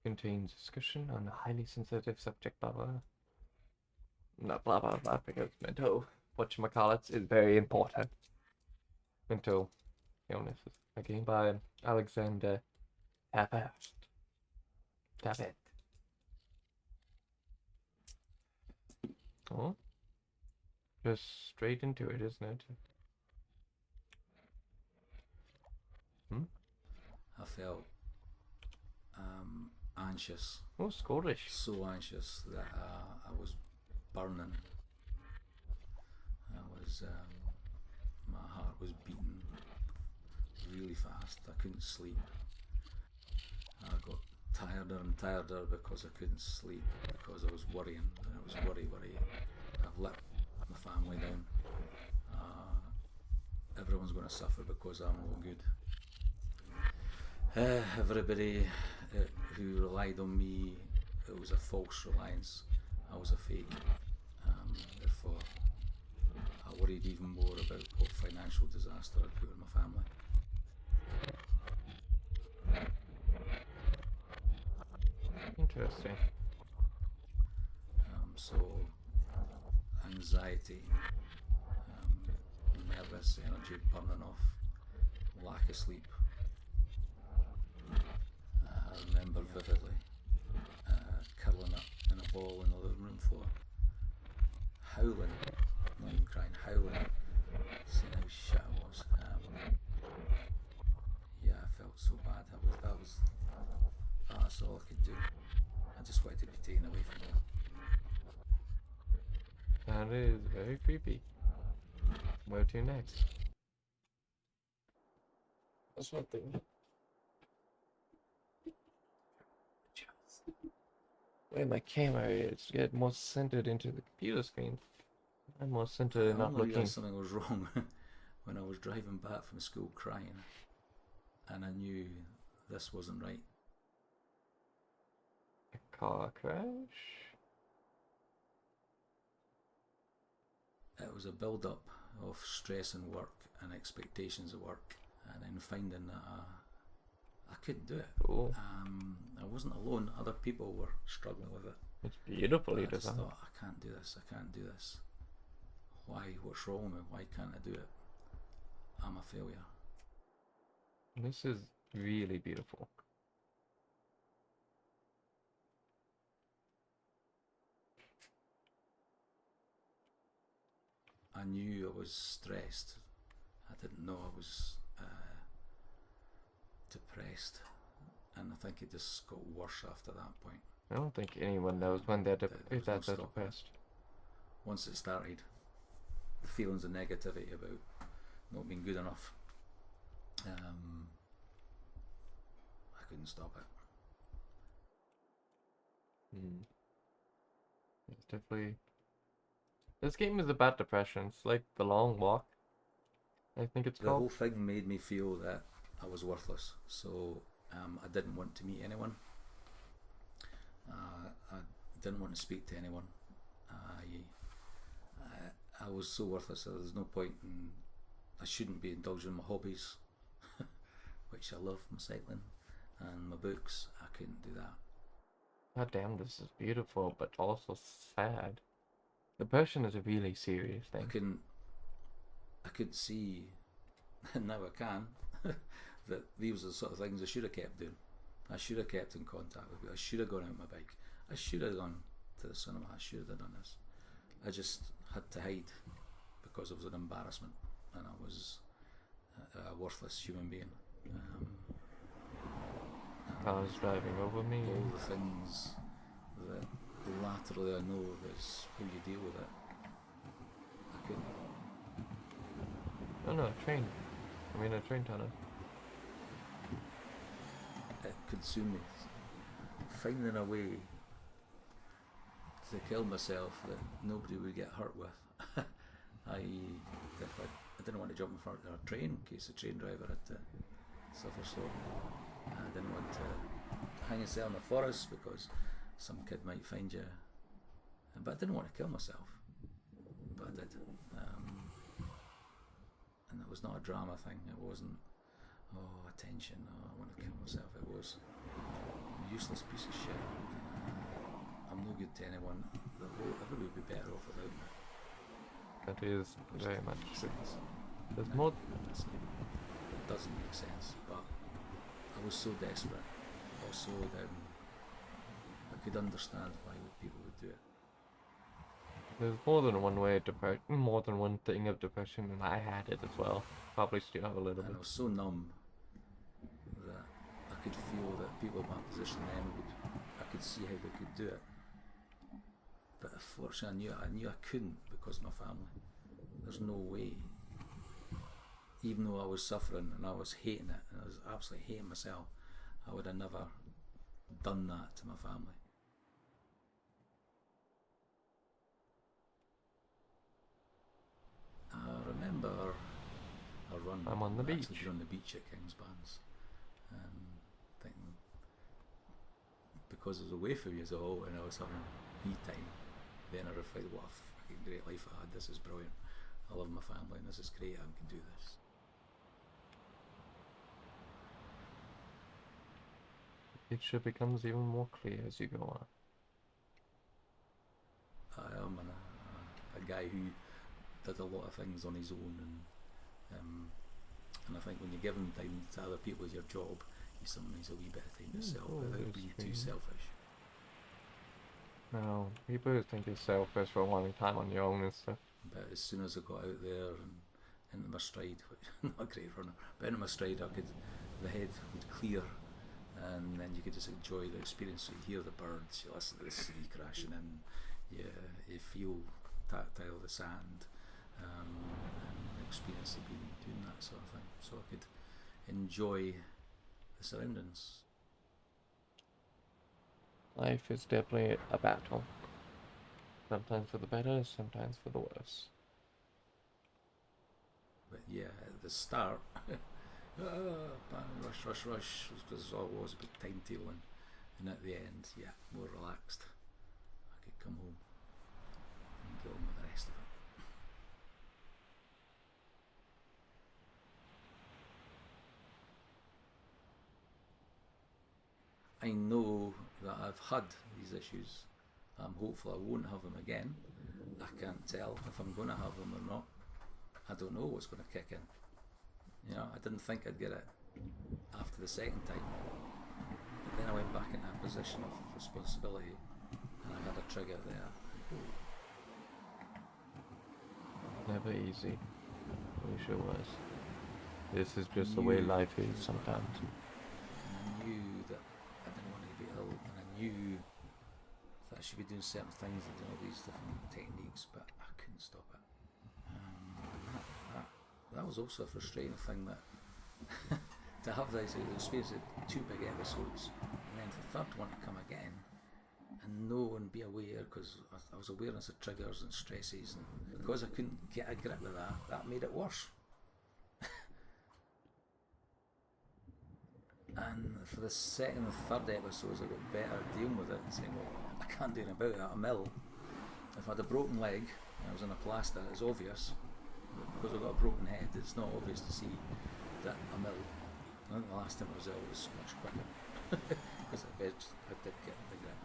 contains discussion on a highly sensitive subject, blah blah. Not blah blah blah, because mental whatchamacallits is very important. Mental illnesses. Again by Alexander Tapast. Tappet. Oh? Just straight into it, isn't it? Hmm? I felt anxious. Oh, Scottish. So anxious that I was burning. My heart was beating really fast. I couldn't sleep. I got tireder and tireder because I couldn't sleep, because I was worrying. I was worry. I've let my family down. Everyone's going to suffer because I'm no good. Everybody who relied on me, it was a false reliance. I was a fake. Therefore, I worried even more about what financial disaster I'd put on my family. Interesting. So, anxiety, nervous, energy burning off, lack of sleep. I remember vividly curling up in a ball in the living room floor, howling, not even crying, howling, saying how shit I was. Yeah, I felt so bad. That's all I could do. I just wanted to be taken away from it. That is very creepy. Where to next? That's one thing. Where my camera is get more centered into the computer screen. I'm more centered and I not only looking. realised something was wrong when I was driving back from school crying, and I knew this wasn't right. A car crash? It was a build-up of stress in work and expectations of work, and then finding that I couldn't do it. Cool. I wasn't alone. Other people were struggling with it. It's beautifully I just designed. thought, I can't do this. I can't do this. Why? What's wrong with me? Why can't I do it? I'm a failure. This is really beautiful. I knew I was stressed. I didn't know I was depressed, and I think it just got worse after that point. I don't think anyone knows when they're if that's no depressed. Once it started, the feelings of negativity about not being good enough, I couldn't stop it. It's definitely. This game is about depression. It's like The Long Walk, I think it's The called. whole thing made me feel that I was worthless, so I didn't want to meet anyone. I didn't want to speak to anyone. I was so worthless that there's no point in. I shouldn't be indulging in my hobbies, which I love, my cycling and my books. I couldn't do that. God damn, this is beautiful, but also sad. Depression is a really serious thing. I could see, and now I can, that these are the sort of things I should have kept doing. I should have kept in contact with people. I should have gone out on my bike. I should have gone to the cinema. I should have done this. I just had to hide because it was an embarrassment, and I was a worthless human being. Cars driving over me. All the things that laterally I know is how you deal with it. I couldn't. Oh no, a train. I mean a train tunnel. It consumed me. Finding a way to kill myself that nobody would get hurt with. I.e., if I didn't want to jump in front of a train in case the train driver had to suffer so. I didn't want to hang yourself in the forest because some kid might find you. But I didn't want to kill myself. But I did. And it was not a drama thing. It wasn't, oh, attention, oh, I want to kill myself. It was, useless piece of shit. I'm no good to anyone. Everybody would be better off without me. That is very much Makes true. sense. There's No, more. it doesn't make sense, but I was so desperate, or so down. I could understand why people would do it. There's more than one way of depression, more than one thing of depression, and I had it as well. Probably still have a little And bit. I was so numb that I could feel that people in my position then I could see how they could do it. But unfortunately, I knew I couldn't because of my family. There's no way. Even though I was suffering and I was hating it, and I was absolutely hating myself, I would have never done that to my family. I remember a run. I'm on the actually beach. been on the beach at Kingsbands. Thinking, because I was away from you all and I was having me time, then I reflected what a fucking great life I had. This is brilliant. I love my family and this is great. I can do this. It sure becomes even more clear as you go on. I am a guy who did a lot of things on his own, and I think when you're giving time to other people as your job, you sometimes needs a wee bit of time to yourself without being too selfish. No, people who think you're selfish for wanting time on your own and stuff. But as soon as I got out there and into my stride, which I'm not a great runner, but into my stride, the head would clear, and then you could just enjoy the experience. So you hear the birds, you listen to the sea crashing in, you feel tactile the sand, and the experience of being doing that sort of thing. So I could enjoy the surroundings. Life is definitely a battle. Sometimes for the better, sometimes for the worse. But yeah, at the start, rush, because there's always a big timetabling, and at the end, yeah, more relaxed. I could come home and get on with the rest of it. I know that I've had these issues. I'm hopeful I won't have them again. I can't tell if I'm going to have them or not. I don't know what's going to kick in. You know, I didn't think I'd get it after the second time. But then I went back into a position of responsibility and I had a trigger there. Never easy. Wish it was. This is just the way life is sometimes. And I knew that I didn't want to be ill, and I knew that I should be doing certain things and doing all these different techniques, but I couldn't stop it. That was also a frustrating thing, that to have this experience of 2 big episodes, and then the third one to come again, and know and be aware, because I was awareness of triggers and stresses, and because I couldn't get a grip with that made it worse. And for the second and third episodes, I got better at dealing with it and saying, well, I can't do anything about it. I'm ill. If I had a broken leg and I was in a plaster, it's obvious. But because I've got a broken head, it's not obvious to see that I'm ill. I think the last time I was ill was much quicker. Because I did get the grip.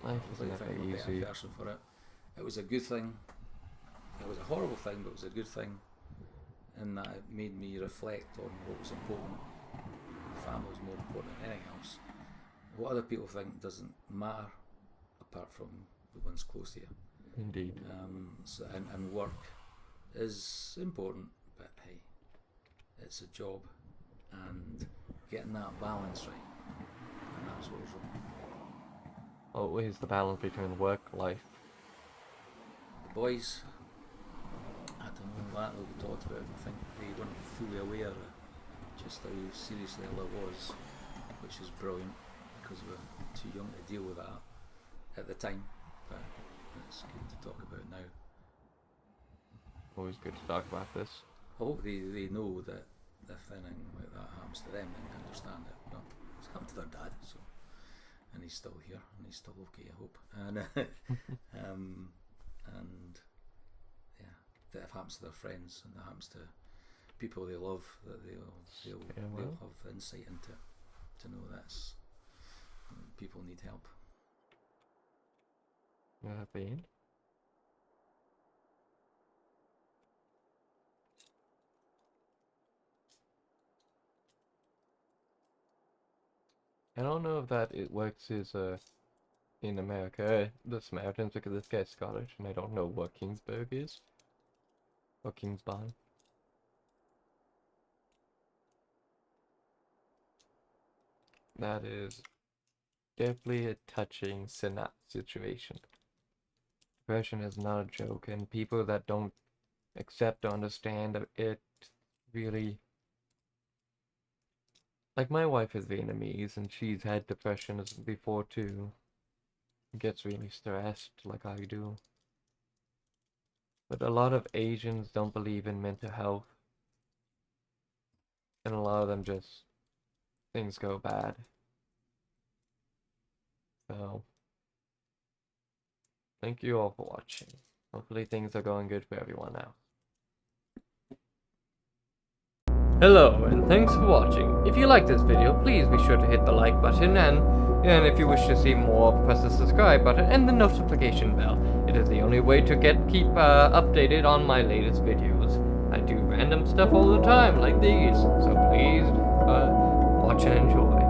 Life is I never think I'm a better easy. person for it. It was a good thing. It was a horrible thing, but it was a good thing. And that it made me reflect on what was important. Family was more important than anything else. What other people think doesn't matter, apart from the ones close to you. Indeed. And work is important, but hey, it's a job, and getting that balance right, and that's what was wrong. Always the balance between work, life. The boys, I don't know, that we talked about, I think they weren't fully aware of just how seriously ill I was, which is brilliant, because we were too young to deal with that at the time, but it's good to talk about now. Always good to talk about this. I hope they know that if anything like that happens to them, then they understand it. Well, it's happened to their dad, so, and he's still here, and he's still okay, I hope. And and yeah, that if it happens to their friends, and that happens to people they love, that they'll well. have insight into to know that's people need help. Been. I don't know if that it works as in America, the Samaritans, because this guy's Scottish, and I don't know what Kingsburg is. Or Kingsbarn. That is definitely a touching situation. Depression is not a joke, and people that don't accept or understand it really... Like, my wife is Vietnamese, and she's had depression before too. Gets really stressed, like I do. But a lot of Asians don't believe in mental health. And a lot of them just... things go bad. So... thank you all for watching. Hopefully things are going good for everyone now. Hello, and thanks for watching. If you like this video, please be sure to hit the like button, and if you wish to see more, press the subscribe button and the notification bell. It is the only way to keep updated on my latest videos. I do random stuff all the time, like these, so please watch and enjoy.